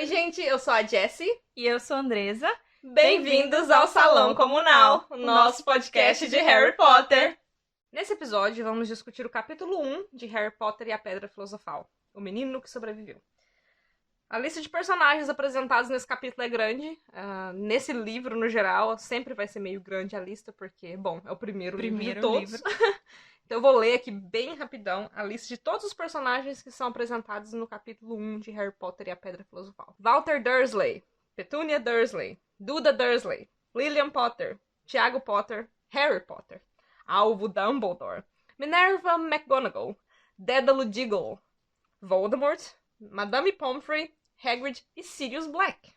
Oi, gente, eu sou a Jessie. E eu sou a Andresa. Bem-vindos ao Salão Comunal, o nosso podcast de Harry Potter. Nesse episódio, vamos discutir o capítulo 1 de Harry Potter e a Pedra Filosofal, O Menino que Sobreviveu. A lista de personagens apresentados nesse capítulo é grande. Nesse livro, no geral, sempre vai ser meio grande a lista, porque, bom, é o primeiro livro de todos. Então eu vou ler aqui bem rapidão a lista de todos os personagens que são apresentados no capítulo 1 de Harry Potter e a Pedra Filosofal. Walter Dursley, Petunia Dursley, Duda Dursley, Lillian Potter, Tiago Potter, Harry Potter, Alvo Dumbledore, Minerva McGonagall, Dédalo Diggle, Voldemort, Madame Pomfrey, Hagrid e Sirius Black.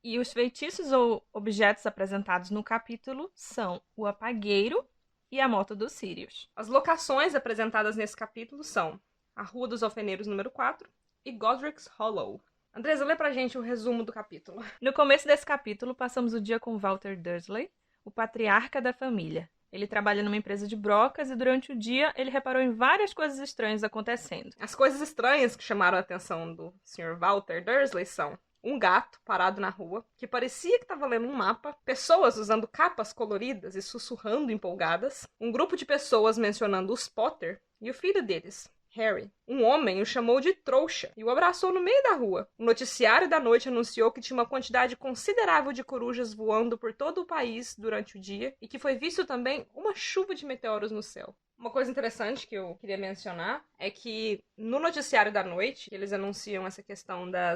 E os feitiços ou objetos apresentados no capítulo são o apagueiro e a moto do Sirius. As locações apresentadas nesse capítulo são a Rua dos Alfeneiros número 4 e Godric's Hollow. Andresa, lê pra gente o resumo do capítulo. No começo desse capítulo, passamos o dia com Walter Dursley, o patriarca da família. Ele trabalha numa empresa de brocas e durante o dia ele reparou em várias coisas estranhas acontecendo. As coisas estranhas que chamaram a atenção do Sr. Walter Dursley são um gato parado na rua, que parecia que estava lendo um mapa, pessoas usando capas coloridas e sussurrando empolgadas, um grupo de pessoas mencionando os Potter e o filho deles, Harry. Um homem o chamou de trouxa e o abraçou no meio da rua. O noticiário da noite anunciou que tinha uma quantidade considerável de corujas voando por todo o país durante o dia e que foi visto também uma chuva de meteoros no céu. Uma coisa interessante que eu queria mencionar é que no noticiário da noite, eles anunciam essa questão da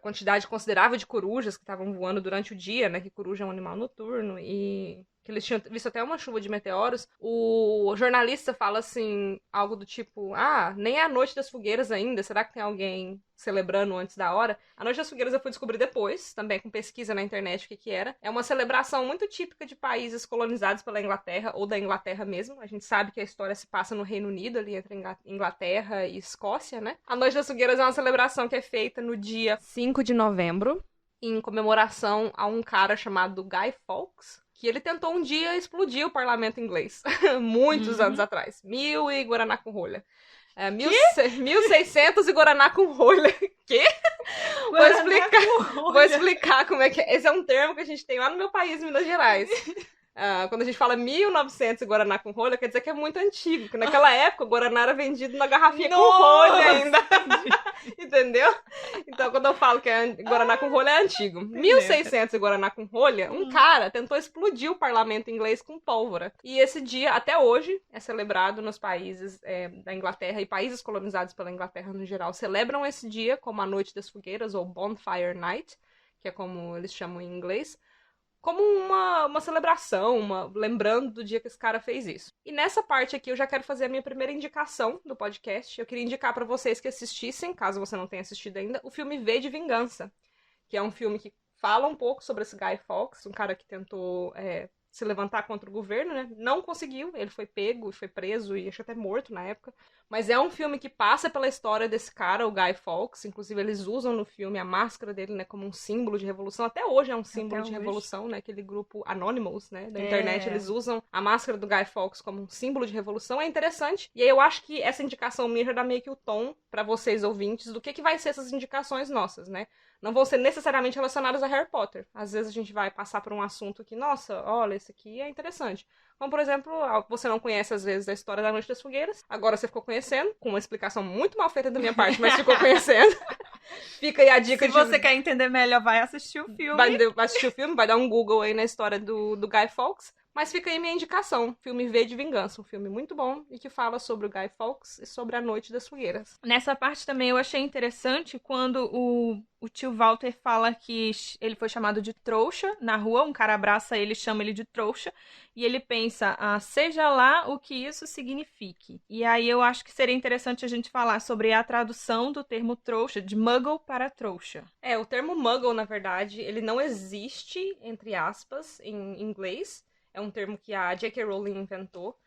quantidade considerável de corujas que estavam voando durante o dia, né? Que coruja é um animal noturno e que eles tinham visto até uma chuva de meteoros. O jornalista fala assim, algo do tipo, nem é a Noite das Fogueiras ainda, será que tem alguém celebrando antes da hora? A Noite das Fogueiras eu fui descobrir depois, também com pesquisa na internet o que era. É uma celebração muito típica de países colonizados pela Inglaterra, ou da Inglaterra mesmo. A gente sabe que a história se passa no Reino Unido, ali entre Inglaterra e Escócia, né? A Noite das Fogueiras é uma celebração que é feita no dia 5 de novembro, em comemoração a um cara chamado Guy Fawkes, que ele tentou um dia explodir o parlamento inglês, muitos anos atrás. 1000 e Guaraná com rolha. 1600 e Guaraná com rolha. Quê? Vou explicar como é que é. Esse é um termo que a gente tem lá no meu país, Minas Gerais. Quando a gente fala 1900 e Guaraná com rolha, quer dizer que é muito antigo. Porque naquela época o Guaraná era vendido na garrafinha com rolha ainda. Entendeu? Então quando eu falo que é Guaraná com rolha é antigo. 1600 e Guaraná com rolha, um cara tentou explodir o parlamento inglês com pólvora. E esse dia, até hoje, é celebrado nos países da Inglaterra e países colonizados pela Inglaterra no geral. Celebram esse dia como a Noite das Fogueiras, ou Bonfire Night, que é como eles chamam em inglês, como uma celebração, lembrando do dia que esse cara fez isso. E nessa parte aqui eu já quero fazer a minha primeira indicação do podcast. Eu queria indicar pra vocês que assistissem, caso você não tenha assistido ainda, o filme V de Vingança, que é um filme que fala um pouco sobre esse Guy Fawkes, um cara que tentou se levantar contra o governo, né? Não conseguiu, ele foi pego, foi preso e acho até morto na época. Mas é um filme que passa pela história desse cara, o Guy Fawkes. Inclusive, eles usam no filme a máscara dele, né, como um símbolo de revolução. Até hoje é um símbolo de revolução, né? Aquele grupo Anonymous, né, da internet, eles usam a máscara do Guy Fawkes como um símbolo de revolução. É interessante. E aí eu acho que essa indicação minha já dá meio que o tom pra vocês, ouvintes, do que vai ser essas indicações nossas, né? Não vão ser necessariamente relacionadas a Harry Potter. Às vezes a gente vai passar por um assunto que, nossa, olha, esse aqui é interessante. Como, por exemplo, você não conhece, às vezes, a história da Noite das Fogueiras. Agora você ficou conhecendo, com uma explicação muito mal feita da minha parte, mas ficou conhecendo. Fica aí a dica Se você quer entender melhor, vai assistir o filme. Vai assistir o filme, vai dar um Google aí na história do Guy Fawkes. Mas fica aí minha indicação, filme V de Vingança, um filme muito bom e que fala sobre o Guy Fawkes e sobre a Noite das Fogueiras. Nessa parte também eu achei interessante quando o tio Walter fala que ele foi chamado de trouxa na rua, um cara abraça ele, chama ele de trouxa, e ele pensa, seja lá o que isso signifique. E aí eu acho que seria interessante a gente falar sobre a tradução do termo trouxa, de muggle para trouxa. O termo muggle, na verdade, ele não existe, entre aspas, em inglês. É um termo que a J.K. Rowling inventou.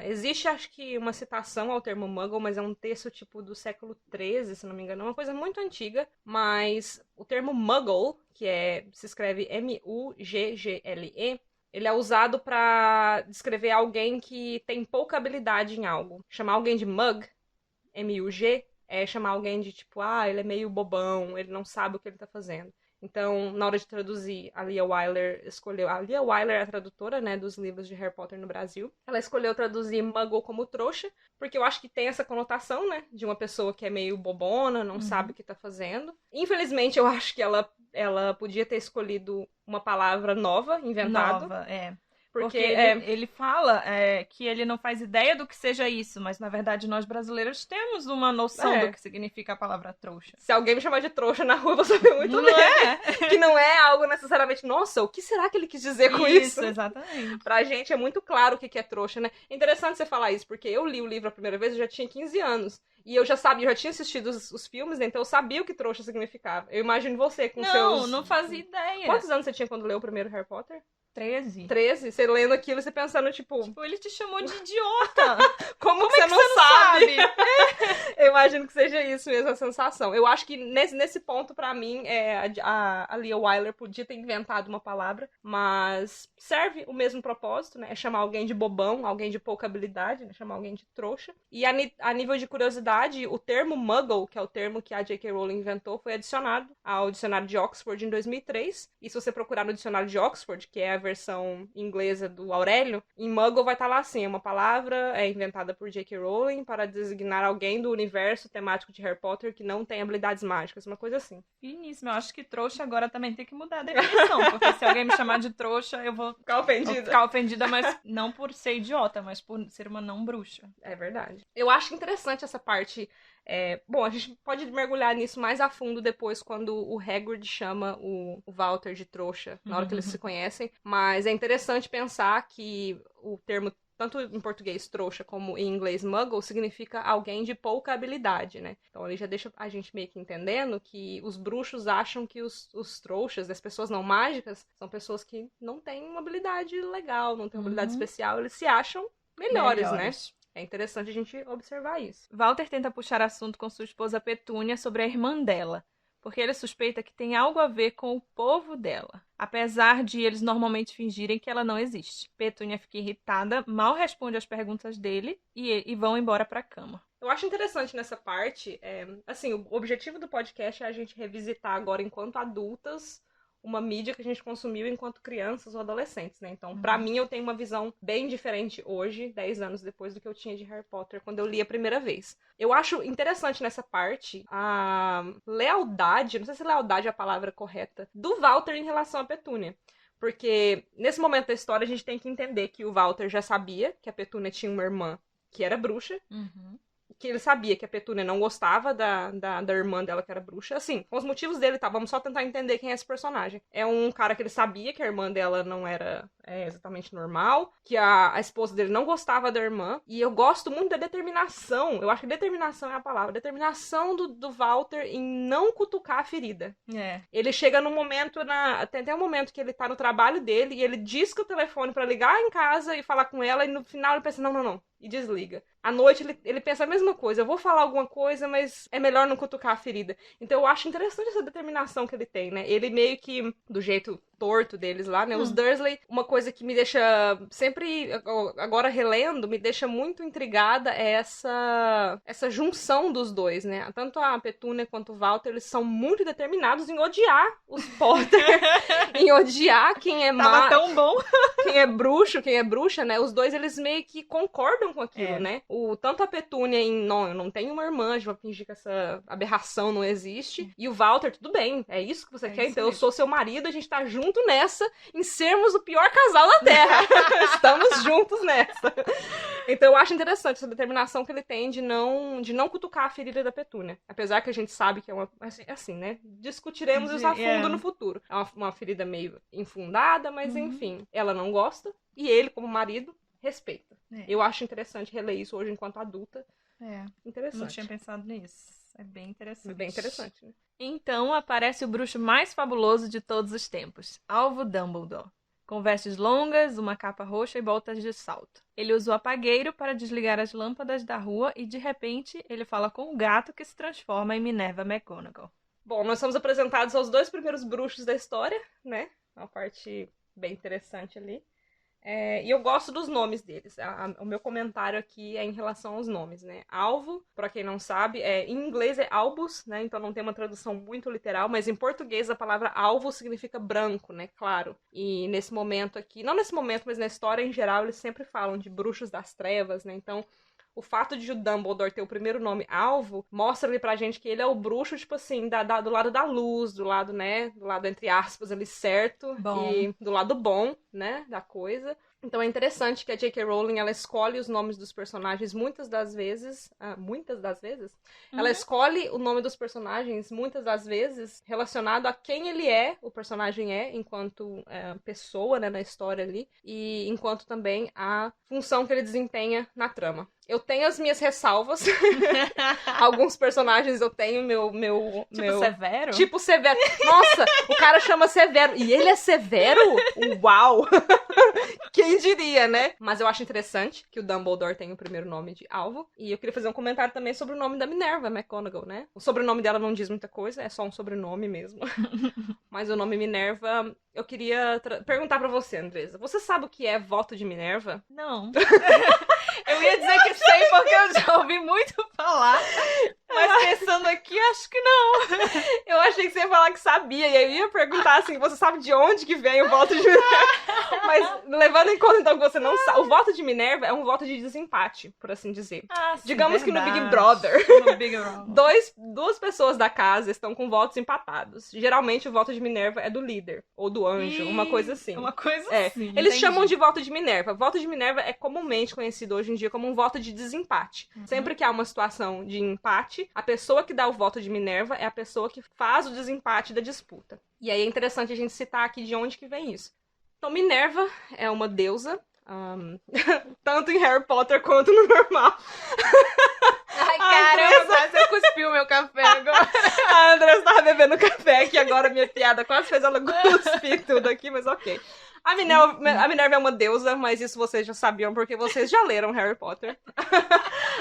Existe, acho que, uma citação ao termo muggle, mas é um texto tipo do século XIII, se não me engano. É uma coisa muito antiga, mas o termo muggle, que se escreve M-U-G-G-L-E, ele é usado para descrever alguém que tem pouca habilidade em algo. Chamar alguém de mug, M-U-G, é chamar alguém de tipo, ele é meio bobão, ele não sabe o que ele tá fazendo. Então, na hora de traduzir, a Lia Wyler escolheu... A Lia Wyler é a tradutora, né, dos livros de Harry Potter no Brasil. Ela escolheu traduzir Muggle como trouxa, porque eu acho que tem essa conotação, né, de uma pessoa que é meio bobona, não sabe o que tá fazendo. Infelizmente, eu acho que ela podia ter escolhido uma palavra nova, inventada. Nova, é. Porque ele fala que ele não faz ideia do que seja isso, mas na verdade nós brasileiros temos uma noção do que significa a palavra trouxa. Se alguém me chamar de trouxa na rua, eu vou saber muito bem que não é algo necessariamente, nossa, o que será que ele quis dizer com isso? Exatamente. Pra gente é muito claro o que é trouxa, né? É interessante você falar isso, porque eu li o livro a primeira vez, eu já tinha 15 anos. E eu já sabia, eu já tinha assistido os filmes, né? Então eu sabia o que trouxa significava. Eu imagino você com seus... Não fazia ideia. Quantos anos você tinha quando leu o primeiro Harry Potter? 13. 13? Você lendo aquilo e você pensando, tipo... ele te chamou de idiota. Como que você não sabe? Eu imagino que seja isso mesmo, a sensação. Eu acho que nesse ponto, pra mim, a Lia Wyler podia ter inventado uma palavra, mas serve o mesmo propósito, né? É chamar alguém de bobão, alguém de pouca habilidade, né? Chamar alguém de trouxa. E a nível de curiosidade, o termo Muggle, que é o termo que a J.K. Rowling inventou, foi adicionado ao dicionário de Oxford em 2003. E se você procurar no dicionário de Oxford, que é a versão inglesa do Aurélio, em Muggle vai estar lá assim, uma palavra inventada por J.K. Rowling para designar alguém do universo temático de Harry Potter que não tem habilidades mágicas, uma coisa assim. Finíssimo, eu acho que trouxa agora também tem que mudar a definição, porque se alguém me chamar de trouxa, eu vou ficar ofendida, mas não por ser idiota, mas por ser uma não bruxa. É verdade. Eu acho interessante essa parte. Bom, a gente pode mergulhar nisso mais a fundo depois, quando o Hagrid chama o Walter de trouxa, na hora que eles se conhecem. Mas é interessante pensar que o termo, tanto em português trouxa como em inglês muggle, significa alguém de pouca habilidade, né? Então ele já deixa a gente meio que entendendo que os bruxos acham que os trouxas, as pessoas não mágicas, são pessoas que não têm uma habilidade legal, não têm uma habilidade especial, eles se acham melhores, né? É interessante a gente observar isso. Walter tenta puxar assunto com sua esposa Petúnia sobre a irmã dela, porque ele suspeita que tem algo a ver com o povo dela, apesar de eles normalmente fingirem que ela não existe. Petúnia fica irritada, mal responde às perguntas dele e vão embora pra cama. Eu acho interessante nessa parte, assim, o objetivo do podcast é a gente revisitar agora, enquanto adultas, uma mídia que a gente consumiu enquanto crianças ou adolescentes, né? Então, pra mim, eu tenho uma visão bem diferente hoje, 10 anos depois, do que eu tinha de Harry Potter quando eu li a primeira vez. Eu acho interessante nessa parte a lealdade, não sei se lealdade é a palavra correta, do Walter em relação à Petúnia. Porque nesse momento da história a gente tem que entender que o Walter já sabia que a Petúnia tinha uma irmã que era bruxa, que ele sabia que a Petúnia não gostava da irmã dela, que era bruxa. Assim, com os motivos dele, tá? Vamos só tentar entender quem é esse personagem. É um cara que ele sabia que a irmã dela não era exatamente normal, que a esposa dele não gostava da irmã. E eu gosto muito da determinação. Eu acho que determinação é a palavra. Determinação do Walter em não cutucar a ferida. Ele chega num momento, tem até um momento que ele tá no trabalho dele e ele disca o telefone pra ligar em casa e falar com ela, e no final ele pensa, não. E desliga. À noite ele pensa a mesma coisa. Eu vou falar alguma coisa, mas é melhor não cutucar a ferida. Então eu acho interessante essa determinação que ele tem, né? Ele meio que, do jeito torto deles lá, né? Os Dursley, uma coisa que me deixa sempre, agora relendo, me deixa muito intrigada é essa junção dos dois, né? Tanto a Petúnia quanto o Walter, eles são muito determinados em odiar os Potter, em odiar quem é Tava tão bom. Quem é bruxo, quem é bruxa, né? Os dois, eles meio que concordam com aquilo, né? Tanto a Petúnia eu não tenho uma irmã, vou fingir que essa aberração não existe. E o Walter, tudo bem, é isso que você quer? Então eu sou seu marido, a gente tá junto nessa, em sermos o pior casal da Terra. Estamos juntos nessa. Então eu acho interessante essa determinação que ele tem de não cutucar a ferida da Petúnia. Apesar que a gente sabe que é assim, né? Discutiremos isso a fundo no futuro. É uma ferida meio infundada, mas enfim, ela não gosta e ele, como marido, respeita. Eu acho interessante reler isso hoje enquanto adulta. Interessante. Não tinha pensado nisso. É bem interessante. Bem interessante, né? Então aparece o bruxo mais fabuloso de todos os tempos, Alvo Dumbledore. Com vestes longas, uma capa roxa e botas de salto. Ele usa o apagueiro para desligar as lâmpadas da rua e, de repente, ele fala com o gato que se transforma em Minerva McGonagall. Bom, nós somos apresentados aos 2 primeiros bruxos da história, né? Uma parte bem interessante ali. E eu gosto dos nomes deles. O meu comentário aqui é em relação aos nomes, né? Alvo, pra quem não sabe, em inglês é albus, né? Então não tem uma tradução muito literal, mas em português a palavra alvo significa branco, né? Claro. E nesse momento aqui, não nesse momento, mas na história em geral, eles sempre falam de bruxos das trevas, né? Então, o fato de o Dumbledore ter o primeiro nome Alvo mostra ali pra gente que ele é o bruxo, tipo assim, do lado da luz, do lado, né? Do lado, entre aspas, ali certo. Bom. E do lado bom, né? Da coisa. Então é interessante que a J.K. Rowling, ela escolhe os nomes dos personagens muitas das vezes, ela escolhe o nome dos personagens muitas das vezes relacionado a quem ele é, o personagem enquanto pessoa, né, na história ali, e enquanto também a função que ele desempenha na trama. Eu tenho as minhas ressalvas. Alguns personagens eu tenho Severo? Tipo Severo. Nossa, o cara chama Severo. E ele é Severo? Uau! Quem diria, né? Mas eu acho interessante que o Dumbledore tem o primeiro nome de Alvo. E eu queria fazer um comentário também sobre o nome da Minerva McGonagall, né? O sobrenome dela não diz muita coisa, é só um sobrenome mesmo. Mas o nome Minerva, eu queria perguntar pra você, Andresa. Você sabe o que é voto de Minerva? Não. Eu ia dizer que sei porque eu já ouvi muito falar, mas pensando aqui, acho que não. Eu achei que você ia falar que sabia, e aí eu ia perguntar assim, você sabe de onde que vem o voto de Minerva? Mas levando em conta então que você não sabe, o voto de Minerva é um voto de desempate, por assim dizer. Sim, digamos verdade. Que no Big Brother, No Big Brother. duas pessoas da casa estão com votos empatados. Geralmente o voto de Minerva é do líder, ou do anjo, uma coisa assim. Uma coisa assim. Eles entendi. chamam de voto de Minerva. Voto de Minerva é comumente conhecido hoje em dia como um voto de desempate. Sempre que há uma situação de empate, a pessoa que dá o voto de Minerva é a pessoa que faz o desempate da disputa. E aí é interessante a gente citar aqui de onde que vem isso. Então, Minerva é uma deusa, tanto em Harry Potter quanto no normal. Ai, caramba, quase você cuspiu meu café agora. A Andressa tava bebendo café aqui agora, minha piada quase fez ela cuspir tudo aqui, mas ok. A Minerva é uma deusa, mas isso vocês já sabiam porque vocês já leram Harry Potter.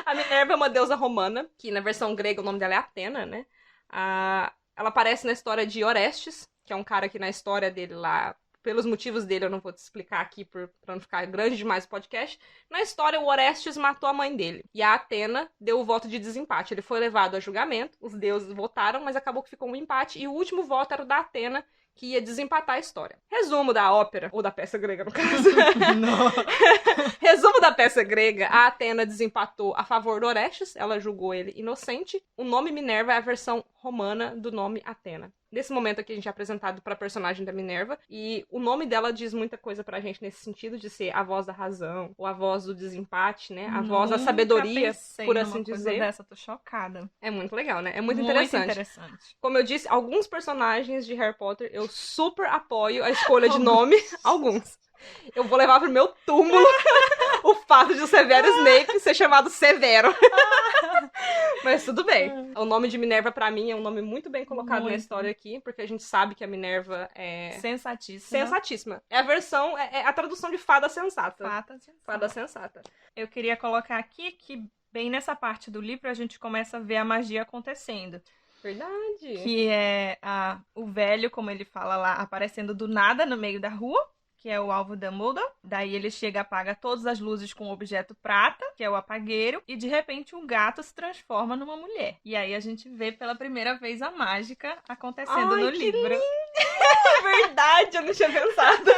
A Minerva é uma deusa romana, que na versão grega o nome dela é Atena, né? Ela aparece na história de Orestes, que é um cara que na história dele lá, pelos motivos dele eu não vou te explicar aqui pra não ficar grande demais o podcast. Na história, o Orestes matou a mãe dele. E a Atena deu o voto de desempate. Ele foi levado a julgamento, os deuses votaram, mas acabou que ficou um empate. E o último voto era o da Atena, que ia desempatar a história. Resumo da ópera, ou da peça grega, no caso. Resumo da peça grega, a Atena desempatou a favor do Orestes, ela julgou ele inocente. O nome Minerva é a versão romana do nome Atena. Nesse momento aqui a gente é apresentado para a personagem da Minerva, e o nome dela diz muita coisa pra gente nesse sentido de ser a voz da razão, ou a voz do desempate, né? A voz da sabedoria, por assim dizer. Dessa, tô chocada. É muito legal, né? É muito interessante. Como eu disse, alguns personagens de Harry Potter eu super apoio a escolha de nome. Alguns. Eu vou levar pro meu túmulo o fato de o Severo Snape ser chamado Severo. Mas tudo bem. O nome de Minerva, pra mim, é um nome muito bem colocado na história aqui, porque a gente sabe que a Minerva é... sensatíssima. É a versão, é a tradução de fada sensata. Fada sensata. Eu queria colocar aqui que, bem nessa parte do livro, a gente começa a ver a magia acontecendo. Verdade. Que é o velho, como ele fala lá, aparecendo do nada no meio da rua, que é o alvo Dumbledore. Daí ele chega, apaga todas as luzes com um objeto prata, que é o apagueiro, e de repente um gato se transforma numa mulher. E aí a gente vê pela primeira vez a mágica acontecendo no livro. Lindo. É verdade, eu não tinha pensado.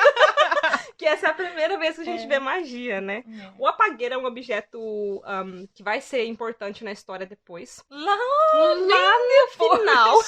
Que essa é a primeira vez que a gente vê magia, né? O apagueiro é um objeto que vai ser importante na história depois. Lá no final.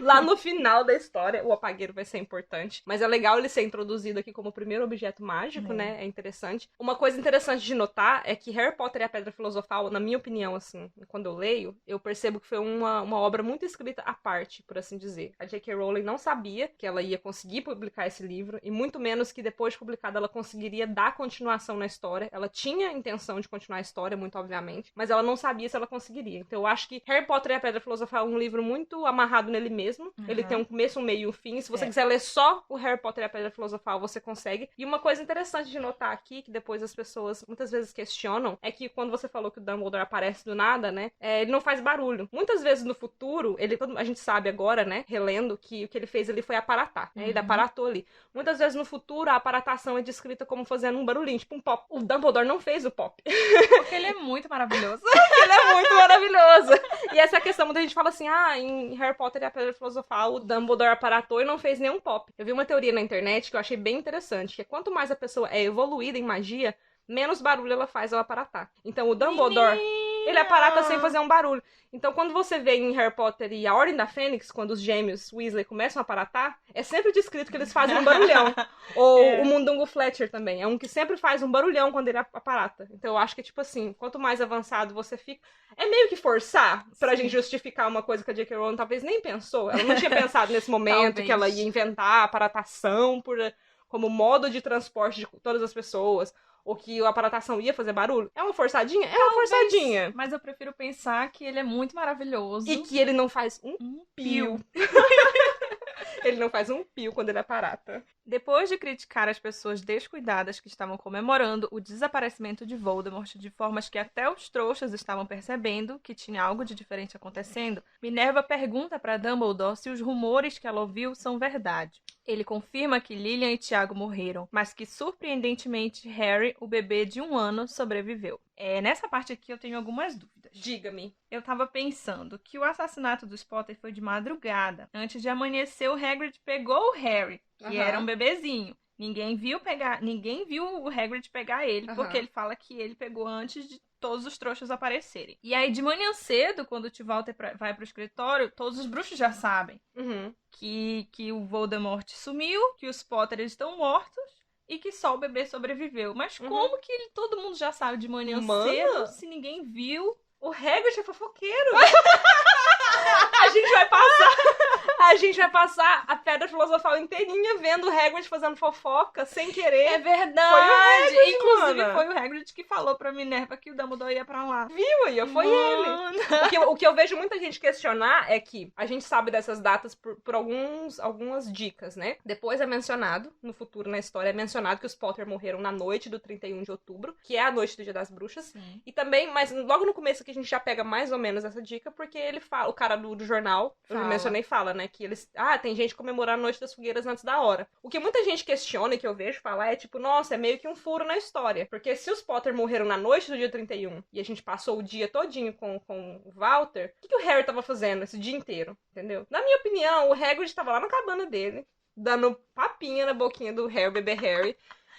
Lá no final da história, o apagueiro vai ser importante. Mas é legal ele ser introduzido aqui como o primeiro objeto mágico, né? É interessante. Uma coisa interessante de notar é que Harry Potter e a Pedra Filosofal, na minha opinião, assim, quando eu leio, eu percebo que foi uma obra muito escrita à parte, por assim dizer. A J.K. Rowling não sabia que ela ia conseguir publicar esse livro, e muito menos que depois de publicada ela conseguiria dar continuação na história. Ela tinha a intenção de continuar a história, muito obviamente, mas ela não sabia se ela conseguiria. Então eu acho que Harry Potter e a Pedra Filosofal é um livro muito amarrado nele mesmo. Ele tem um começo, um meio e um fim. Se você quiser ler só o Harry Potter e a Pedra Filosofal, você consegue. E uma coisa interessante de notar aqui, que depois as pessoas muitas vezes questionam, é que quando você falou que o Dumbledore aparece do nada, né, ele não faz barulho. Muitas vezes no futuro, a gente sabe agora, né, relendo, que o que ele fez ali foi aparatar, né, ele aparatou ali. Muitas vezes no futuro, a aparatar aparatação é descrita como fazendo um barulhinho, tipo um pop. O Dumbledore não fez o pop. Porque ele é muito maravilhoso. Ele é muito maravilhoso. E essa é a questão, muita gente fala assim, em Harry Potter e a Pedra Filosofal, o Dumbledore aparatou e não fez nenhum pop. Eu vi uma teoria na internet que eu achei bem interessante, que é quanto mais a pessoa é evoluída em magia, menos barulho ela faz ao aparatar. Então o Dumbledore, ele aparata sem fazer um barulho. Então quando você vê em Harry Potter e a Ordem da Fênix, quando os gêmeos Weasley começam a aparatar, é sempre descrito que eles fazem um barulhão. Ou o Mundungo Fletcher também, é um que sempre faz um barulhão quando ele aparata. Então eu acho que, tipo assim, quanto mais avançado você fica... É meio que forçar pra gente justificar uma coisa que a J.K. Rowling talvez nem pensou. Ela não tinha pensado nesse momento que ela ia inventar a aparatação como modo de transporte de todas as pessoas. Ou que a aparatação ia fazer barulho. É uma forçadinha? É uma forçadinha. Mas eu prefiro pensar que ele é muito maravilhoso. E que ele não faz um pio. Ele não faz um pio quando ele aparata. Depois de criticar as pessoas descuidadas que estavam comemorando o desaparecimento de Voldemort de formas que até os trouxas estavam percebendo que tinha algo de diferente acontecendo, Minerva pergunta para Dumbledore se os rumores que ela ouviu são verdade. Ele confirma que Lilian e Tiago morreram, mas que, surpreendentemente, Harry, o bebê de 1 ano, sobreviveu. Nessa parte aqui eu tenho algumas dúvidas. Diga-me. Eu tava pensando que o assassinato dos Potter foi de madrugada. Antes de amanhecer, o Hagrid pegou o Harry, que era um bebezinho. Ninguém viu o Hagrid pegar ele, porque ele fala que ele pegou antes de todos os trouxas aparecerem. E aí, de manhã cedo, quando o Tio Walter vai pro escritório, todos os bruxos já sabem que o Voldemort sumiu, que os Potter estão mortos e que só o bebê sobreviveu. Mas como que todo mundo já sabe de manhã cedo, se ninguém viu? O Hagrid é fofoqueiro. A gente vai passar a Pedra Filosofal inteirinha vendo o Hagrid fazendo fofoca sem querer. É verdade. Foi o Hagrid, inclusive, foi o Hagrid que falou pra Minerva que o Dumbledore ia pra lá. Viu aí? Foi ele. O que eu vejo muita gente questionar é que a gente sabe dessas datas por algumas dicas, né? Depois é mencionado, no futuro, na história, é mencionado que os Potter morreram na noite do 31 de outubro, que é a noite do Dia das Bruxas. Sim. E também, mas logo no começo aqui a gente já pega mais ou menos essa dica, porque ele fala, o cara do jornal, eu mencionei, fala, né, que eles, tem gente comemorando a Noite das Fogueiras antes da hora. O que muita gente questiona e que eu vejo falar é tipo, nossa, é meio que um furo na história, porque se os Potter morreram na noite do dia 31 e a gente passou o dia todinho com o Walter, o que o Harry tava fazendo esse dia inteiro, entendeu? Na minha opinião, o Hagrid tava lá na cabana dele, dando papinha na boquinha do Harry, bebê Harry.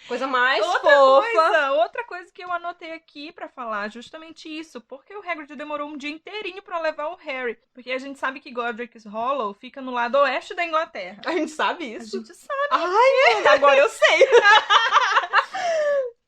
Coisa mais fofa. Outra coisa que eu anotei aqui pra falar, justamente isso. Porque o Hagrid demorou um dia inteirinho pra levar o Harry. Porque a gente sabe que Godric's Hollow fica no lado oeste da Inglaterra. A gente sabe isso? A gente sabe. Ai, agora eu sei.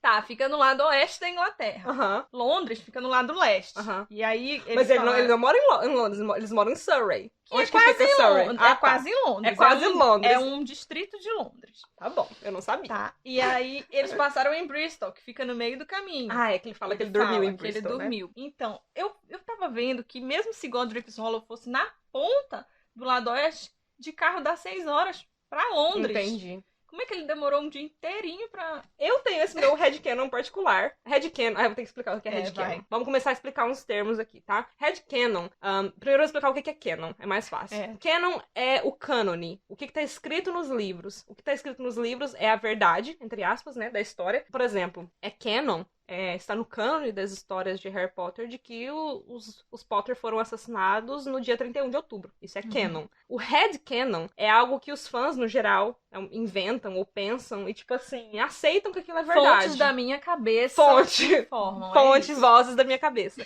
Tá, fica no lado oeste da Inglaterra. Londres fica no lado leste. E aí mas ele não mora em Londres, eles moram em Surrey. Onde que fica Surrey? Quase em Londres. É quase Londres. É um distrito de Londres. Tá bom, eu não sabia. Tá. E aí eles passaram em Bristol, que fica no meio do caminho. É que ele fala que ele dormiu em Bristol, ele dormiu. Né? Então, eu tava vendo que mesmo se Godric's Hollow fosse na ponta do lado oeste, de carro dá 6 horas pra Londres. Entendi. Como é que ele demorou um dia inteirinho pra... Eu tenho esse meu headcanon particular. Headcanon... eu vou ter que explicar o que é headcanon. Vai. Vamos começar a explicar uns termos aqui, tá? Headcanon... primeiro eu vou explicar o que é canon. É mais fácil. Canon é o cânone. O que tá escrito nos livros. O que tá escrito nos livros é a verdade, entre aspas, né, da história. Por exemplo, canon... está no cânone das histórias de Harry Potter de que os Potter foram assassinados no dia 31 de outubro. Isso é canon. O headcanon é algo que os fãs, no geral, inventam ou pensam e, tipo assim, aceitam que aquilo é verdade. Fontes da minha cabeça. Fontes, vozes da minha cabeça.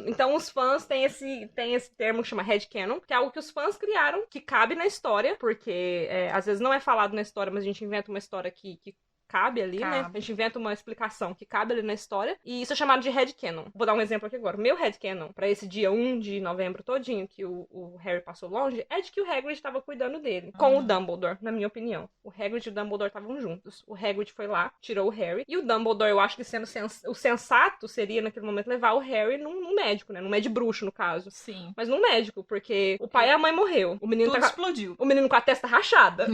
Então, os fãs têm esse termo que chama headcanon, que é algo que os fãs criaram, que cabe na história, porque às vezes não é falado na história, mas a gente inventa uma história que cabe ali, né? A gente inventa uma explicação que cabe ali na história. E isso é chamado de headcanon. Vou dar um exemplo aqui agora. O meu headcanon, pra esse dia 1 de novembro todinho, que o Harry passou longe, é de que o Hagrid estava cuidando dele. Com o Dumbledore, na minha opinião. O Hagrid e o Dumbledore estavam juntos. O Hagrid foi lá, tirou o Harry. E o Dumbledore, eu acho que sendo o sensato seria, naquele momento, levar o Harry num médico, né? Num médico bruxo, no caso. Sim. Mas num médico, porque o pai e a mãe morreu. O menino explodiu. O menino com a testa rachada.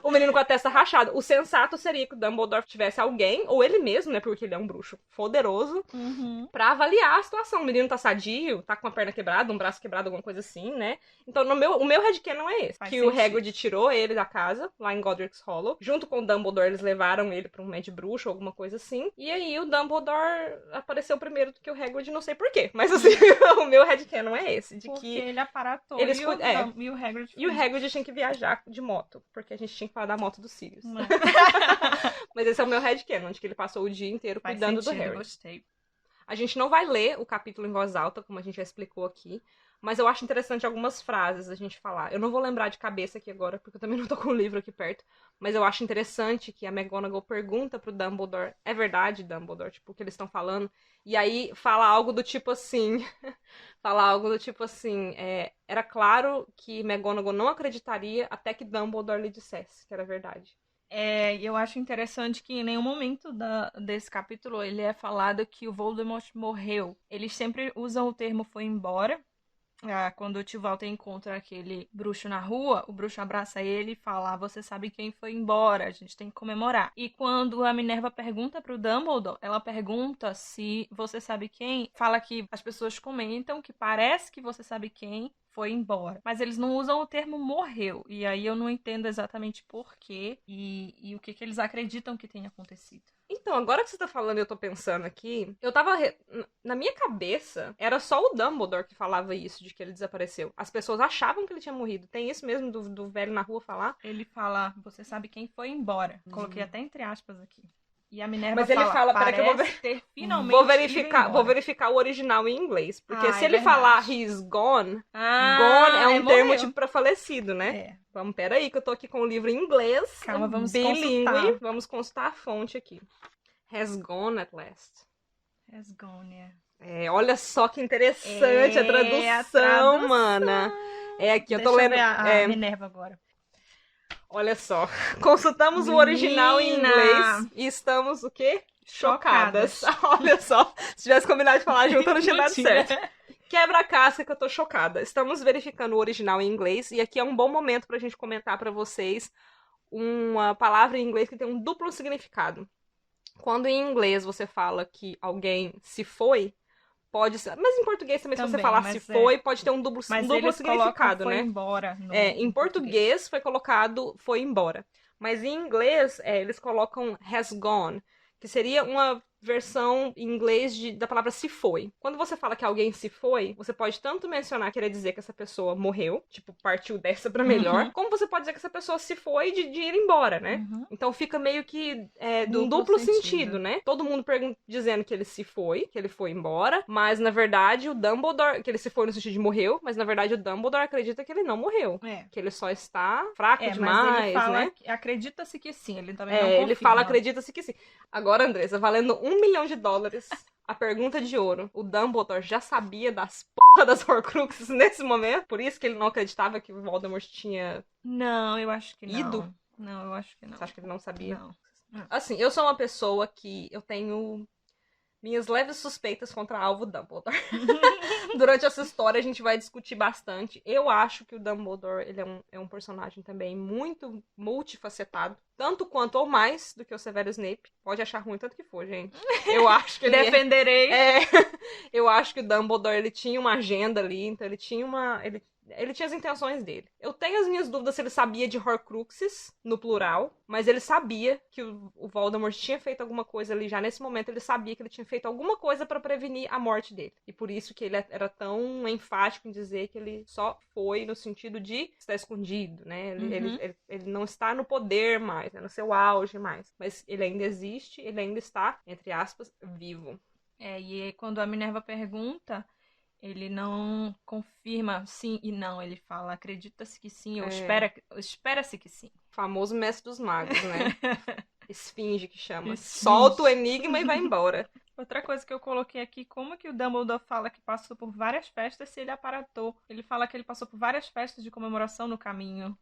O menino com a testa rachada. achado, o sensato seria que o Dumbledore tivesse alguém, ou ele mesmo, né, porque ele é um bruxo poderoso, pra avaliar a situação. O menino tá sadio, tá com a perna quebrada, um braço quebrado, alguma coisa assim, né? Então, o meu headcanon é esse. Faz que sentido. o Hagrid tirou ele da casa, lá em Godric's Hollow. Junto com o Dumbledore, eles levaram ele pra um Mad Bruxo, alguma coisa assim. E aí, o Dumbledore apareceu primeiro do que o Hagrid, não sei porquê. Mas, assim, o meu headcanon é esse. De Porque que ele aparatou eles e o Hagrid e o Hagrid tinha que viajar de moto, porque a gente tinha que falar da moto dos Sirius. Não é. Mas esse é o meu headcanon, de que ele passou o dia inteiro Faz cuidando sentido, do Harry. gostei. A gente não vai ler o capítulo em voz alta, como a gente já explicou aqui, mas eu acho interessante algumas frases a gente falar. Eu não vou lembrar de cabeça aqui agora, porque eu também não tô com o livro aqui perto, mas eu acho interessante que a McGonagall pergunta pro Dumbledore, é verdade, Dumbledore, tipo, o que eles estão falando? E aí fala algo do tipo assim, era claro que McGonagall não acreditaria até que Dumbledore lhe dissesse que era verdade. Eu acho interessante que em nenhum momento desse capítulo ele é falado que o Voldemort morreu. Eles sempre usam o termo foi embora. Quando o tio Walter encontra aquele bruxo na rua, o bruxo abraça ele e fala, você sabe quem foi embora, a gente tem que comemorar. E quando a Minerva pergunta pro Dumbledore, ela pergunta se você sabe quem, fala que as pessoas comentam que parece que você sabe quem foi embora. Mas eles não usam o termo morreu. E aí eu não entendo exatamente por quê e o que eles acreditam que tenha acontecido. Então, agora que você tá falando e eu tô pensando aqui, eu tava... Na minha cabeça, era só o Dumbledore que falava isso, de que ele desapareceu. As pessoas achavam que ele tinha morrido. Tem isso mesmo do velho na rua falar? Ele fala, você sabe quem foi embora. Coloquei até entre aspas aqui. E a Minerva Mas ele fala, peraí que eu vou ver. Ter finalmente Vou verificar o original em inglês. Porque se ele verdade. falar he's gone, gone é um termo tipo pra falecido, né? Vamos, peraí, que eu tô aqui com o livro em inglês. Calma, vamos bilíngue. consultar. Vamos consultar a fonte aqui. Has gone at last. Has gone, olha só que interessante a tradução, mana. Aqui, eu tô lendo. Deixa eu ver a Minerva agora. Olha só. Consultamos o original em inglês e estamos, o quê? Chocadas. Olha só. Se tivesse combinado de falar junto, não tinha dado certo. Quebra a casca que eu tô chocada. Estamos verificando o original em inglês e aqui é um bom momento pra gente comentar pra vocês uma palavra em inglês que tem um duplo significado. Quando em inglês você fala que alguém se foi, pode ser... Mas em português também, se você falar se foi, pode ter um duplo significado, foi né? embora em português foi colocado foi embora. Mas em inglês, eles colocam has gone, que seria uma versão em inglês da palavra se foi. Quando você fala que alguém se foi, você pode tanto mencionar, querer dizer que essa pessoa morreu, tipo, partiu dessa pra melhor, como você pode dizer que essa pessoa se foi de ir embora, né? Então fica meio que de um duplo sentido, né? Todo mundo dizendo que ele se foi, que ele foi embora, mas na verdade o Dumbledore, que ele se foi no sentido de morreu, mas na verdade o Dumbledore acredita que ele não morreu. Que ele só está fraco demais, mas ele fala, né? Acredita-se que sim, ele também não confirma. Ele fala acredita-se que sim. Agora, Andressa, valendo $1 milhão, a pergunta de ouro. O Dumbledore já sabia das porra das Horcruxes nesse momento? Por isso que ele não acreditava que o Voldemort tinha Não, eu acho que não. Ido? Não, eu acho que não. Você acha que ele não sabia? Não. Assim, eu sou uma pessoa que eu tenho minhas leves suspeitas contra alvo Dumbledore. Durante essa história a gente vai discutir bastante. Eu acho que o Dumbledore ele é um personagem também muito multifacetado. Tanto quanto ou mais do que o Severus Snape. Pode achar ruim tanto que for, gente. Eu acho que ele defenderei. Eu acho que o Dumbledore ele tinha uma agenda ali. Então ele tinha ele tinha as intenções dele. Eu tenho as minhas dúvidas se ele sabia de Horcruxes, no plural, mas ele sabia que o Voldemort tinha feito alguma coisa ali já nesse momento, ele sabia que ele tinha feito alguma coisa pra prevenir a morte dele. E por isso que ele era tão enfático em dizer que ele só foi no sentido de estar escondido, né? Ele não está no poder mais, né? No seu auge mais. Mas ele ainda existe, ele ainda está, entre aspas, vivo. E aí, quando a Minerva pergunta... Ele não confirma sim e não. Ele fala, acredita-se que sim, ou espera-se que sim. O famoso mestre dos magos, né? Esfinge que chama. Solta o enigma e vai embora. Outra coisa que eu coloquei aqui, como que o Dumbledore fala que passou por várias festas se ele aparatou? Ele fala que ele passou por várias festas de comemoração no caminho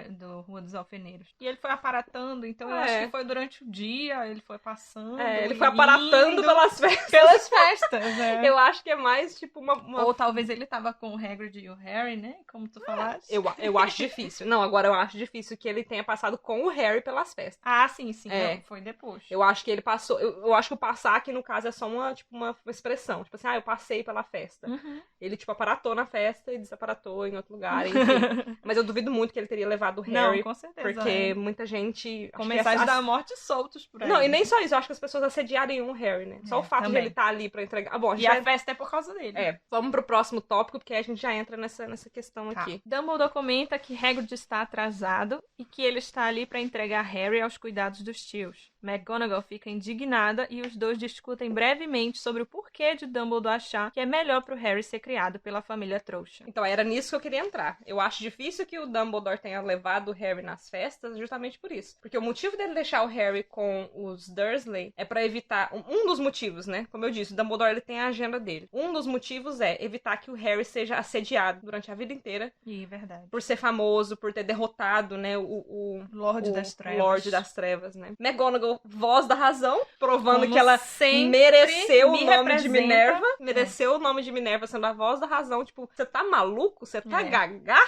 do Rua dos Alfeneiros. E ele foi aparatando, então eu acho que foi durante o dia, ele foi passando. Ele foi aparatando pelas festas. Pelas festas, né? Eu acho que é mais tipo uma... Ou talvez ele tava com o Hagrid e o Harry, né? Como tu falaste. Eu acho difícil. Não, agora eu acho difícil que ele tenha passado com o Harry pelas festas. Ah, sim. Não, foi depois. Eu acho que ele passou... Eu acho que o passar aqui, no caso, é só uma expressão. Tipo assim, eu passei pela festa. Uhum. Ele, aparatou na festa e desaparatou em outro lugar, enfim. Mas eu duvido muito que ele teria levado o Harry. Não, com certeza. Porque muita gente... Com mensagens da morte soltos por aí. Não, e nem só isso. Eu acho que as pessoas assediariam o Harry, né? Só o fato também. de ele estar ali pra entregar... Bom, e a festa é por causa dele. Vamos pro próximo tópico, porque aí a gente já entra nessa questão aqui. Dumbledore comenta que Hagrid está atrasado e que ele está ali pra entregar Harry aos cuidados dos tios. McGonagall fica indignada e os dois discutem brevemente sobre o porquê de Dumbledore achar que é melhor pro Harry ser criado pela família trouxa. Então, era nisso que eu queria entrar. Eu acho difícil que o Dumbledore tenha levado o Harry nas festas justamente por isso. Porque o motivo dele deixar o Harry com os Dursley é pra evitar... Um dos motivos, né? Como eu disse, o Dumbledore ele tem a agenda dele. Um dos motivos é evitar que o Harry seja assediado durante a vida inteira. Verdade. Por ser famoso, por ter derrotado, né, o Lorde das Trevas. Lorde das Trevas, né? McGonagall, voz da razão, provando como que ela mereceu o nome de Minerva. Mereceu o nome de Minerva sendo a voz da razão. Tipo, você tá maluco? Você tá gagá?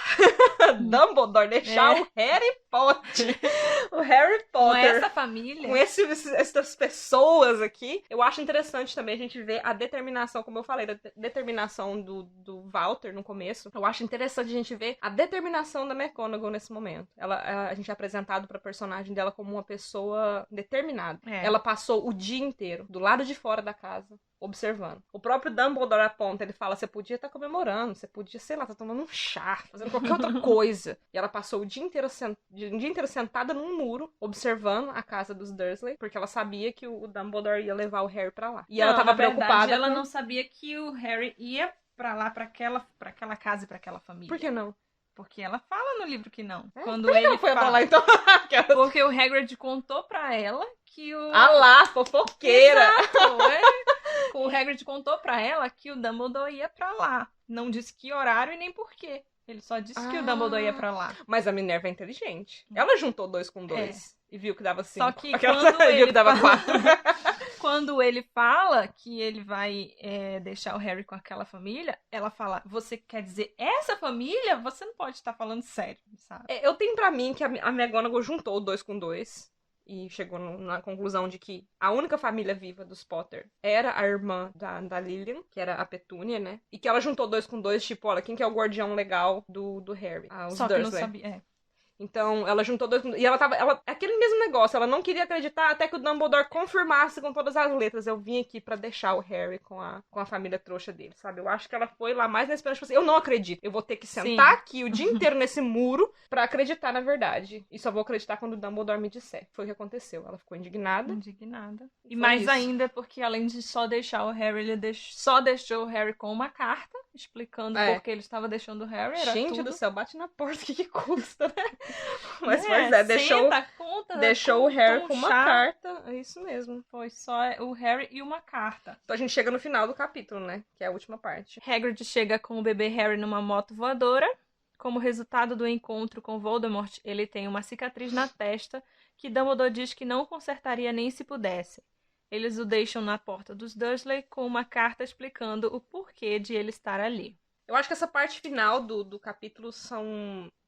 Dumbledore, deixar o Harry Potter. O Harry Potter. Com essa família. Com essas pessoas aqui. Eu acho interessante também a gente ver a determinação, como eu falei, da determinação do Walter no começo. Eu acho interessante a gente ver a determinação da McGonagall nesse momento. A gente é apresentado pra personagem dela como uma pessoa determinada. Ela passou o dia inteiro do lado de fora da casa, observando. O próprio Dumbledore aponta, ele fala, você podia estar comemorando, você podia, sei lá, tá tomando um chá, fazendo qualquer outra coisa. E ela passou o dia inteiro sentada num muro, observando a casa dos Dursley, porque ela sabia que o Dumbledore ia levar o Harry pra lá. E ela tava preocupada. Ela não sabia que o Harry ia pra lá, pra aquela casa e pra aquela família. Por que não? Porque ela fala no livro que não. Quando ele foi pra lá, então. Porque o Hagrid contou pra ela que o... Ah lá, fofoqueira! Exato, O Hagrid contou pra ela que o Dumbledore ia pra lá. Não disse que horário e nem porquê. Ele só disse que o Dumbledore ia pra lá. Mas a Minerva é inteligente. Ela juntou 2 com 2 e viu que dava 5. Só que quando ele viu que dava 4. Quando ele fala que ele vai deixar o Harry com aquela família, ela fala, você quer dizer essa família? Você não pode estar falando sério, sabe? Eu tenho pra mim que a McGonagall juntou 2 com 2 e chegou na conclusão de que a única família viva dos Potter era a irmã da Lilian, que era a Petúnia, né? E que ela juntou 2 com 2, tipo, olha, quem que é o guardião legal do Harry? Os Só que Dursley. não sabia, Então, ela juntou 2 com 2. E ela aquele mesmo negócio, ela não queria acreditar até que o Dumbledore confirmasse com todas as letras. Eu vim aqui pra deixar o Harry com a família trouxa dele, sabe? Eu acho que ela foi lá mais na esperança, tipo assim, eu não acredito. Eu vou ter que sentar aqui o dia inteiro nesse muro pra acreditar na verdade. E só vou acreditar quando o Dumbledore me disser. Foi o que aconteceu. Ela ficou indignada. E mais ainda porque, além de só deixar o Harry, ele só deixou o Harry com uma carta explicando por que ele estava deixando o Harry. Era Gente tudo. do céu, bate na porta, que custa, né? Mas pois é, deixou o Harry com uma carta. É isso mesmo. Foi só o Harry e uma carta. Então a gente chega no final do capítulo, né? Que é a última parte. Hagrid chega com o bebê Harry numa moto voadora. Como resultado do encontro com Voldemort, ele tem uma cicatriz na testa que Dumbledore diz que não consertaria nem se pudesse. Eles o deixam na porta dos Dursley com uma carta explicando o porquê de ele estar ali. Eu acho que essa parte final do capítulo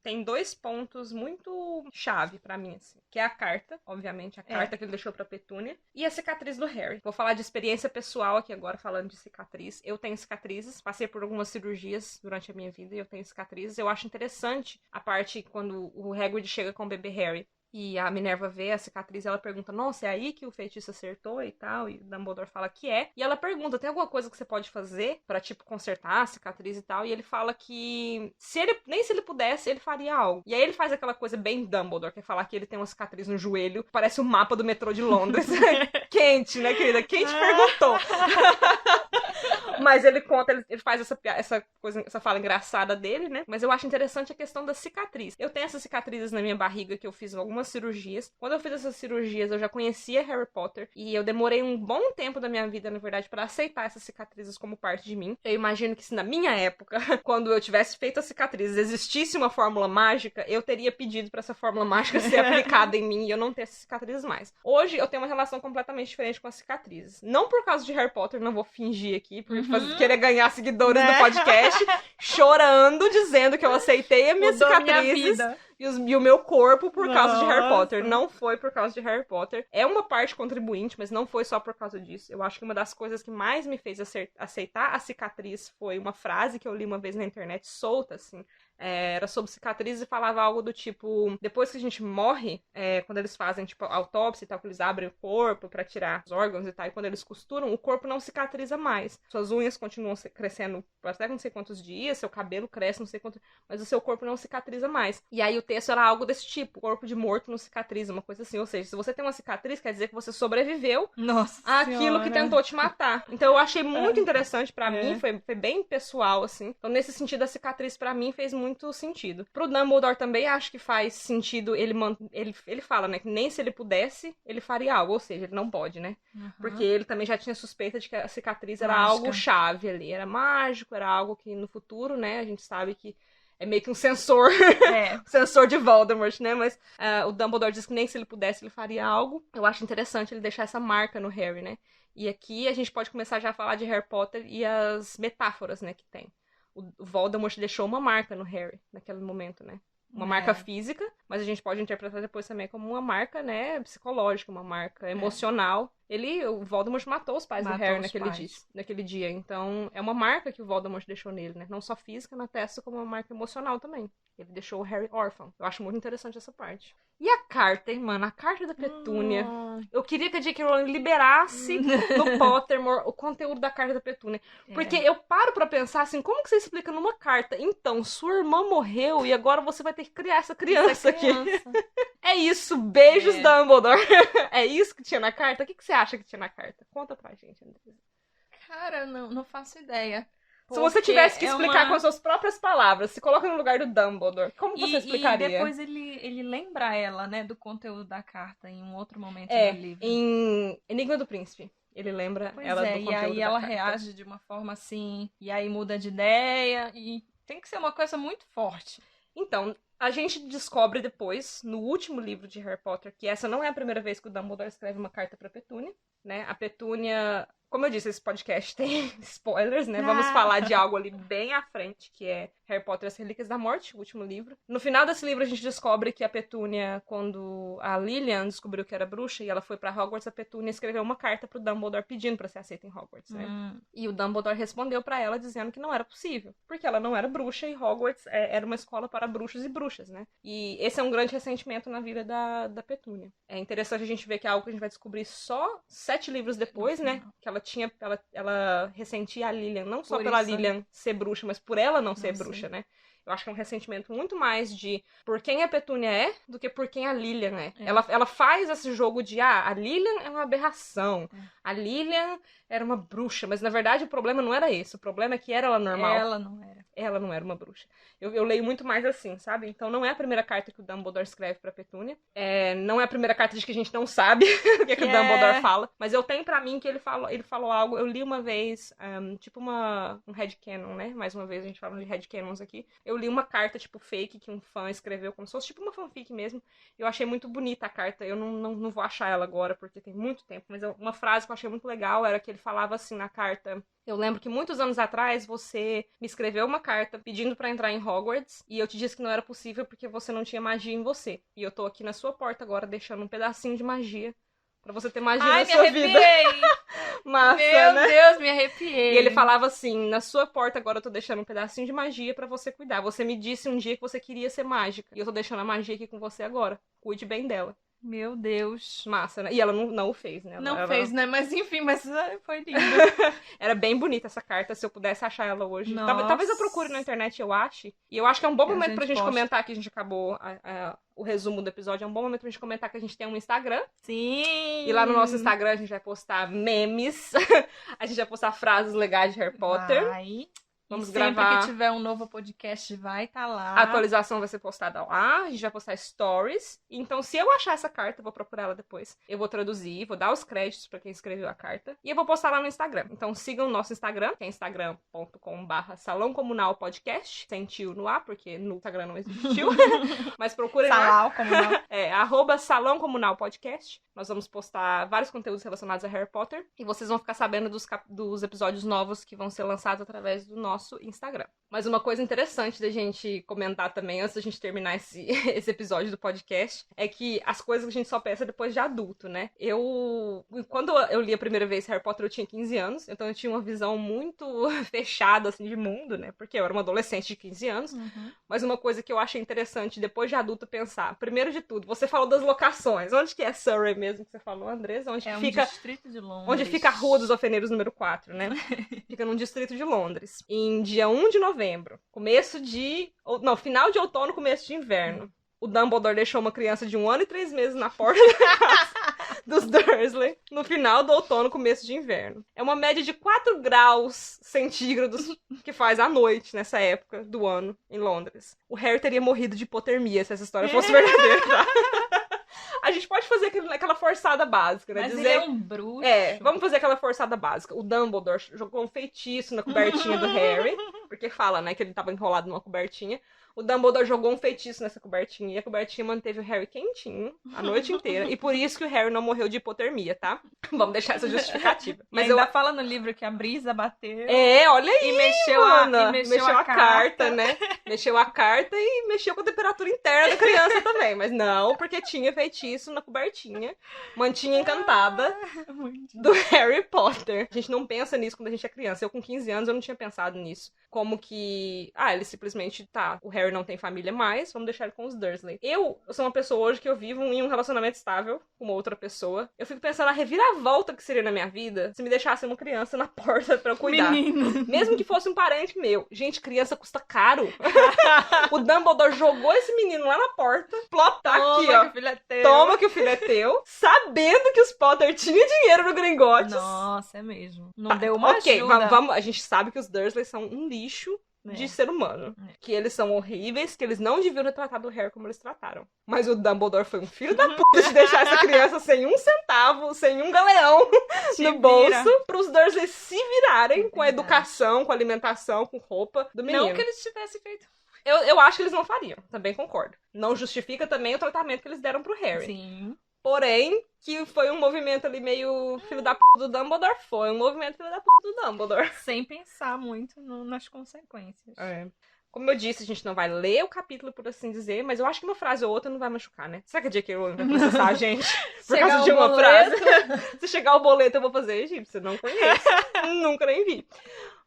tem 2 pontos muito chave pra mim, assim. Que é a carta, obviamente, a carta que ele deixou pra Petúnia. E a cicatriz do Harry. Vou falar de experiência pessoal aqui agora, falando de cicatriz. Eu tenho cicatrizes, passei por algumas cirurgias durante a minha vida e eu tenho cicatrizes. Eu acho interessante a parte quando o Hagrid chega com o bebê Harry. E a Minerva vê a cicatriz e ela pergunta, nossa, é aí que o feitiço acertou e tal? E o Dumbledore fala que é. E ela pergunta, tem alguma coisa que você pode fazer pra, tipo, consertar a cicatriz e tal? E ele fala que nem se ele pudesse, ele faria algo. E aí ele faz aquela coisa bem Dumbledore, que é falar que ele tem uma cicatriz no joelho, parece o mapa do metrô de Londres. Quente, né, querida? Quem te perguntou? Mas ele conta, ele faz essa fala engraçada dele, né? Mas eu acho interessante a questão da cicatriz. Eu tenho essas cicatrizes na minha barriga que eu fiz algumas algumas cirurgias. Quando eu fiz essas cirurgias, eu já conhecia Harry Potter. E eu demorei um bom tempo da minha vida, na verdade, pra aceitar essas cicatrizes como parte de mim. Eu imagino que se na minha época, quando eu tivesse feito as cicatrizes, existisse uma fórmula mágica, eu teria pedido pra essa fórmula mágica ser aplicada em mim e eu não ter essas cicatrizes mais. Hoje, eu tenho uma relação completamente diferente com as cicatrizes. Não por causa de Harry Potter, não vou fingir aqui, por querer ganhar seguidores do podcast, chorando, dizendo que eu aceitei as minhas cicatrizes e o meu corpo por causa de Harry Potter. Não foi por causa de Harry Potter. É uma parte contribuinte, mas não foi só por causa disso. Eu acho que uma das coisas que mais me fez aceitar a cicatriz foi uma frase que eu li uma vez na internet, solta, assim. Era sobre cicatrizes e falava algo do tipo, depois que a gente morre, quando eles fazem, tipo, autópsia e tal, que eles abrem o corpo pra tirar os órgãos e tal, e quando eles costuram, o corpo não cicatriza mais. Suas unhas continuam crescendo até não sei quantos dias, seu cabelo cresce não sei quanto, mas o seu corpo não cicatriza mais. E aí o texto era algo desse tipo, corpo de morto não cicatriza, uma coisa assim. Ou seja, se você tem uma cicatriz, quer dizer que você sobreviveu àquilo que tentou te matar. Então eu achei muito interessante pra mim, foi bem pessoal, assim. Então nesse sentido, a cicatriz pra mim fez muito sentido. Pro Dumbledore também acho que faz sentido, ele fala, né, que nem se ele pudesse, ele faria algo, ou seja, ele não pode, né? Porque ele também já tinha suspeita de que a cicatriz era algo chave ali, era mágico, era algo que no futuro, né, a gente sabe que é meio que um sensor, um sensor de Voldemort, né, mas o Dumbledore diz que nem se ele pudesse, ele faria algo. Eu acho interessante ele deixar essa marca no Harry, né? E aqui a gente pode começar já a falar de Harry Potter e as metáforas, né, que tem. O Voldemort deixou uma marca no Harry, naquele momento, né? Uma marca física, mas a gente pode interpretar depois também como uma marca, né, psicológica, uma marca emocional. O Voldemort matou os pais do Harry naquele dia. Então, é uma marca que o Voldemort deixou nele, né? Não só física na testa, como uma marca emocional também. Ele deixou o Harry órfão. Eu acho muito interessante essa parte. E a carta, hein, mano? A carta da Petúnia. Eu queria que a J.K. Rowling liberasse no Pottermore o conteúdo da carta da Petúnia. Porque eu paro pra pensar assim, como que você explica numa carta? Então, sua irmã morreu e agora você vai ter que criar essa criança aqui. É isso. Beijos, Dumbledore. É isso que tinha na carta? O que você acha que tinha na carta? Conta pra gente, Andresa. Cara, não faço ideia. Se você tivesse que explicar com as suas próprias palavras, se coloca no lugar do Dumbledore, como você explicaria? E depois ele lembra ela, né, do conteúdo da carta em um outro momento do livro. Em Enigma do Príncipe. Ele lembra ela do conteúdo da carta. E aí ela reage de uma forma assim, e aí muda de ideia, e tem que ser uma coisa muito forte. Então, a gente descobre depois, no último livro de Harry Potter, que essa não é a primeira vez que o Dumbledore escreve uma carta pra Petúnia, né? A Petúnia... Como eu disse, esse podcast tem spoilers, né? Vamos falar de algo ali bem à frente, que é Harry Potter e as Relíquias da Morte, o último livro. No final desse livro, a gente descobre que a Petúnia, quando a Lilian descobriu que era bruxa e ela foi pra Hogwarts, a Petúnia escreveu uma carta pro Dumbledore pedindo pra ser aceita em Hogwarts, né? E o Dumbledore respondeu pra ela dizendo que não era possível, porque ela não era bruxa e Hogwarts era uma escola para bruxos e bruxas, né? E esse é um grande ressentimento na vida da Petúnia. É interessante a gente ver que é algo que a gente vai descobrir só 7 livros depois, né? Que ela ressentia a Lilian, não só pela Lilian ser bruxa, mas por ela não ser bruxa, né? Eu acho que é um ressentimento muito mais de por quem a Petúnia é do que por quem a Lilian é. Ela faz esse jogo de, a Lilian é uma aberração. A Lilian era uma bruxa, mas na verdade o problema não era esse. O problema é que era ela normal. Ela não era. Ela não era uma bruxa. Eu leio muito mais assim, sabe? Então não é a primeira carta que o Dumbledore escreve pra Petúnia. Não é a primeira carta de que a gente não sabe o que o Dumbledore fala. Mas eu tenho pra mim que ele falou algo. Eu li uma vez, tipo um headcanon, né? Mais uma vez a gente fala de headcanons aqui. Eu li uma carta, tipo, fake, que um fã escreveu, como se fosse tipo uma fanfic mesmo. Eu achei muito bonita a carta. Eu não vou achar ela agora, porque tem muito tempo. Mas uma frase que eu achei muito legal era que ele falava assim na carta... Eu lembro que muitos anos atrás você me escreveu uma carta pedindo pra entrar em Hogwarts e eu te disse que não era possível porque você não tinha magia em você. E eu tô aqui na sua porta agora deixando um pedacinho de magia pra você ter magia na sua vida. Massa, Meu né? Deus, me arrepiei. E ele falava assim, na sua porta agora eu tô deixando um pedacinho de magia pra você cuidar. Você me disse um dia que você queria ser mágica e eu tô deixando a magia aqui com você agora. Cuide bem dela. Meu Deus. Massa, né? E ela não o fez, né? Não fez, né? Mas enfim, foi lindo. Era bem bonita essa carta, se eu pudesse achar ela hoje. Talvez eu procure na internet, eu ache. E eu acho que é um bom momento pra gente comentar que a gente acabou o resumo do episódio. É um bom momento pra gente comentar que a gente tem um Instagram. Sim! E lá no nosso Instagram a gente vai postar memes. A gente vai postar frases legais de Harry Potter. Vamos sempre gravar. que tiver um novo podcast, vai estar lá. A atualização vai ser postada lá, a gente vai postar stories. Então, se eu achar essa carta, eu vou procurar ela depois. Eu vou traduzir, vou dar os créditos pra quem escreveu a carta. E eu vou postar lá no Instagram. Então, sigam o nosso Instagram, que é instagram.com/Salão Comunal Podcast. Sem tio no ar, porque no Instagram não existe tio. Mas procurem lá. Salão Comunal. @Salão Comunal Podcast. Nós vamos postar vários conteúdos relacionados a Harry Potter. E vocês vão ficar sabendo dos episódios novos que vão ser lançados através do nosso Instagram. Mas uma coisa interessante da gente comentar também, antes da gente terminar esse episódio do podcast, é que as coisas que a gente só pensa depois de adulto, né? Quando eu li a primeira vez Harry Potter, eu tinha 15 anos, então eu tinha uma visão muito fechada, assim, de mundo, né? Porque eu era uma adolescente de 15 anos. Uhum. Mas uma coisa que eu achei interessante, depois de adulto, pensar. Primeiro de tudo, você falou das locações. Onde que é Surrey mesmo que você falou, Andressa? Onde É um fica... distrito de Londres. Onde fica a Rua dos Alfeneiros número 4, né? Fica num distrito de Londres. Em dia 1 de novembro. Final de outono, começo de inverno. O Dumbledore deixou uma criança de 1 ano e 3 meses na porta da casa dos Dursley no final do outono, começo de inverno. É uma média de 4 graus centígrados que faz à noite nessa época do ano em Londres. O Harry teria morrido de hipotermia se essa história fosse verdadeira, tá? A gente pode fazer aquela forçada básica, né? Mas ele é um bruxo. Vamos fazer aquela forçada básica. O Dumbledore jogou um feitiço na cobertinha do Harry, porque fala, né, que ele tava enrolado numa cobertinha. O Dumbledore jogou um feitiço nessa cobertinha e a cobertinha manteve o Harry quentinho a noite inteira. E por isso que o Harry não morreu de hipotermia, tá? Vamos deixar essa justificativa. Mas fala no livro que a brisa bateu. Olha aí, e mexeu a carta, né? Mexeu a carta e mexeu com a temperatura interna da criança também. Mas não, porque tinha feitiço na cobertinha. Mantinha encantada do Harry Potter. A gente não pensa nisso quando a gente é criança. Eu com 15 anos eu não tinha pensado nisso. Como que... ele simplesmente o Harry não tem família mais, vamos deixar ele com os Dursley. Eu sou uma pessoa hoje que eu vivo em um relacionamento estável com uma outra pessoa. Eu fico pensando na reviravolta que seria na minha vida se me deixasse uma criança na porta pra eu cuidar. Menino. Mesmo que fosse um parente meu. Gente, criança custa caro. O Dumbledore jogou esse menino lá na porta. Plot, tá aqui, ó. Que o filho é teu. Toma que o filho é teu. Sabendo que os Potter tinham dinheiro no Gringotts. Nossa, é mesmo. Não deu uma ok, ajuda. vamos. A gente sabe que os Dursley são um lixo de ser humano. Que eles são horríveis, que eles não deviam ter tratado o Harry como eles trataram. Mas o Dumbledore foi um filho da puta de deixar essa criança sem um centavo, sem um galeão no bolso, pros Dursley se virarem com a educação, com a alimentação, com roupa do menino. Não que eles tivessem feito. Eu acho que eles não fariam, também concordo. Não justifica também o tratamento que eles deram pro Harry. Sim. Porém, que foi um movimento ali meio filho da p*** do Dumbledore, foi um movimento filho da p*** do Dumbledore. Sem pensar muito nas consequências. Como eu disse, a gente não vai ler o capítulo, por assim dizer, mas eu acho que uma frase ou outra não vai machucar, né? Será que a J.K. Rowling vai processar a gente por causa de uma frase? Se chegar o boleto, eu vou fazer egípcio, não conheço. Nunca nem vi.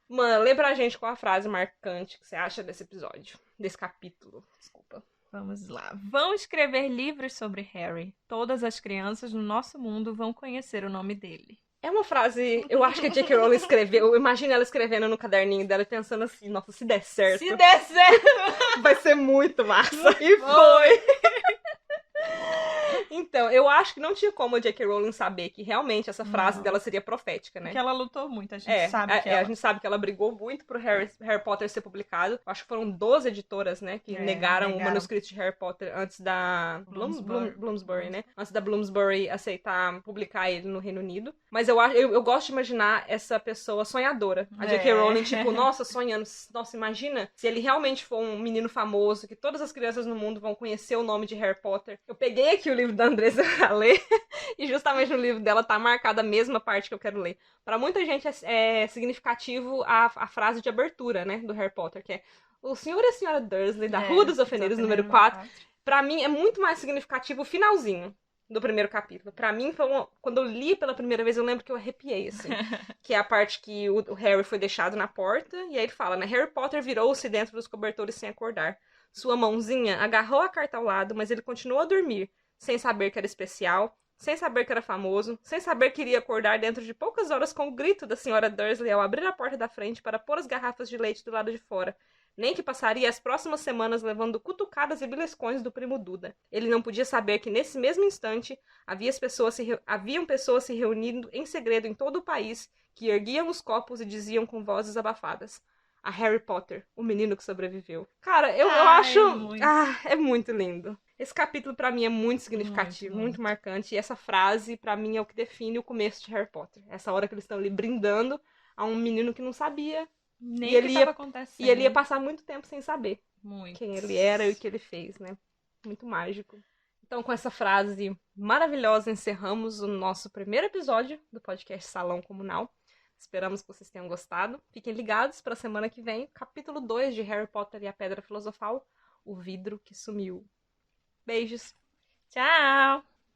Mano, lê pra gente qual a frase marcante que você acha desse episódio, desse capítulo. Desculpa. Vamos lá. Vão escrever livros sobre Harry. Todas as crianças no nosso mundo vão conhecer o nome dele. É uma frase, eu acho que a J.K. Rowling escreveu, eu imagino ela escrevendo no caderninho dela e pensando assim, nossa, se der certo. Se der certo! Vai ser muito massa. E foi! Então, eu acho que não tinha como a J.K. Rowling saber que realmente essa frase dela seria profética, né? Porque ela lutou muito, a gente sabe que a gente sabe que ela brigou muito pro Harry Potter ser publicado. Acho que foram 12 editoras, né, que negaram o manuscrito de Harry Potter antes da Bloomsbury, né? Antes da Bloomsbury aceitar publicar ele no Reino Unido. Mas eu gosto de imaginar essa pessoa sonhadora. A J.K. Rowling, tipo, nossa, sonhando. Nossa, imagina se ele realmente for um menino famoso, que todas as crianças no mundo vão conhecer o nome de Harry Potter. Eu peguei aqui o livro da Andressa pra ler, e justamente no livro dela tá marcada a mesma parte que eu quero ler. Pra muita gente é significativo a frase de abertura, né, do Harry Potter, que é o senhor e a senhora Dursley, da Rua dos Alfeneiros, número 4. Pra mim, é muito mais significativo o finalzinho do primeiro capítulo. Pra mim, quando eu li pela primeira vez, eu lembro que eu arrepiei, assim. Que é a parte que o Harry foi deixado na porta, e aí ele fala, né, Harry Potter virou-se dentro dos cobertores sem acordar. Sua mãozinha agarrou a carta ao lado, mas ele continuou a dormir, sem saber que era especial, sem saber que era famoso, sem saber que iria acordar dentro de poucas horas com o grito da senhora Dursley ao abrir a porta da frente para pôr as garrafas de leite do lado de fora, nem que passaria as próximas semanas levando cutucadas e beliscões do primo Duda. Ele não podia saber que nesse mesmo instante haviam pessoas se reunindo em segredo em todo o país, que erguiam os copos e diziam com vozes abafadas: a Harry Potter, o menino que sobreviveu. Cara, eu Ai, acho... muito. É muito lindo. Esse capítulo, pra mim, é muito significativo, Muito, muito muito. marcante. E essa frase, pra mim, é o que define o começo de Harry Potter. Essa hora que eles estão ali brindando a um menino que não sabia. Nem E o que ele ia, tava e ele ia acontecendo. passar muito tempo sem saber Muito. quem ele era e o que ele fez, né? Muito mágico. Então, com essa frase maravilhosa, encerramos o nosso primeiro episódio do podcast Salão Comunal. Esperamos que vocês tenham gostado. Fiquem ligados para a semana que vem, capítulo 2 de Harry Potter e a Pedra Filosofal, o vidro que sumiu. Beijos! Tchau!